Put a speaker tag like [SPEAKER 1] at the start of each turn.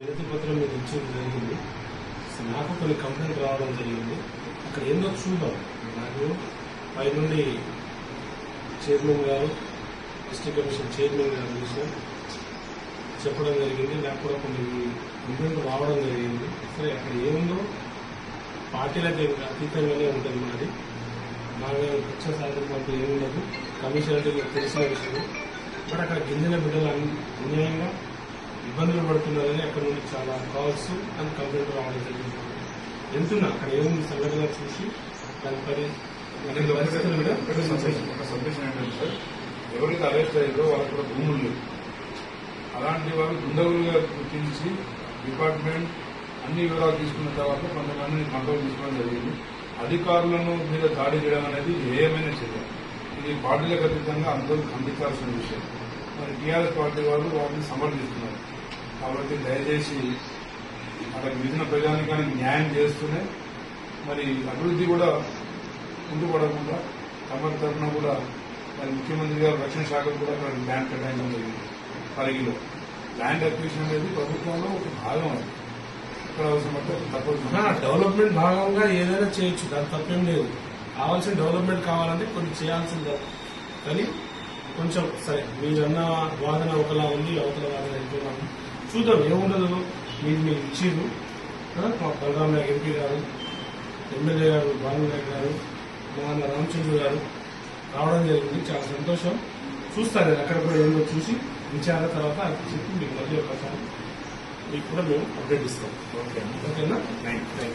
[SPEAKER 1] వినతి పత్రం మీద ఇచ్చడం జరిగింది. నాకు కొన్ని కంప్లైంట్ రావడం జరిగింది. అక్కడ ఏందో చూద్దాం. నాకు పై నుండి చైర్మన్ గారు, డిస్ట్రిక్ట్ కమిషన్ చైర్మన్ గారు చూసిన చెప్పడం జరిగింది. నాకు కూడా కొన్ని కంప్లైంట్ రావడం జరిగింది. సరే, అక్కడ ఏముందో పార్టీలకు అతీతంగానే ఉంటుంది. మాది బాగా పక్ష సాధన అంటూ ఏముండదు. కమిషన్ అంటే మీకు తెలిసిన విషయం. బట్ అక్కడ గిరిజన బిడ్డలు అన్యాయంగా ఇబ్బందులు పడుతున్నారని అక్కడ నుండి చాలా కాల్స్ అండ్ కంప్లైంట్ రావడం జరిగింది. వెళ్తున్నా అక్కడ ఏముంది సంఘటన చూసి దానిపై
[SPEAKER 2] ఒక సందేశం ఏంటంటే సార్, ఎవరైతే అరెస్ట్ అయ్యారో వాళ్ళకి కూడా భూములు లేవు. అలాంటి వాళ్ళు దుండగులుగా గుర్తించి డిపార్ట్మెంట్ అన్ని వివరాలు తీసుకున్న తర్వాత కొంతమందిని కంట్రోల్ తీసుకోవడం జరిగింది. అధికారులను మీద దాడి చేయడం అనేది ఏమైనా చర్య. ఇది పార్టీలకు అతీతంగా అందరూ ఖండించాల్సిన విషయం. మరి టీఆర్ఎస్ పార్టీ వాళ్ళు వాటిని సమర్థిస్తున్నారు. కాబట్టి దయచేసి అక్కడ మిగిలిన ప్రజానికానికి న్యాయం చేస్తూనే మరి అభివృద్ధి కూడా ముందుపడకుండా తమ తరఫున కూడా మరి ముఖ్యమంత్రి గారు రక్షణ శాఖకు కూడా అక్కడ ల్యాండ్ కేటాయించడం జరిగింది. పరిగిలో ల్యాండ్ అక్విజిషన్ అనేది ప్రభుత్వంలో ఒక భాగం. అది ఇక్కడ అవసరమైతే తప్పదు.
[SPEAKER 1] డెవలప్మెంట్ భాగంగా ఏదైనా చేయొచ్చు, దాని తప్పేం లేదు. కావాల్సిన డెవలప్మెంట్ కావాలంటే కొన్ని చేయాల్సిందే. కానీ కొంచెం సరే, మీరన్న వాదన ఒకలా ఉంది, అవతల వాదన వెళ్తున్నాము. చూద్దాం ఏముండదు. మీరు ఇచ్చిర్రు. మా బలరాం నాయక్ ఎంపీ గారు, ఎమ్మెల్యే గారు బాలు నాయక్ గారు, మా రామచంద్ర గారు రావడం జరిగింది. చాలా సంతోషం. చూస్తాను నేను అక్కడ కూడా ఏందో చూసి విచారణ తర్వాత అది చెప్పి మీకు మళ్ళీ ఒకసారి మీకు కూడా మేము అప్డేట్ ఇస్తాం. ఓకేనా? Thank you.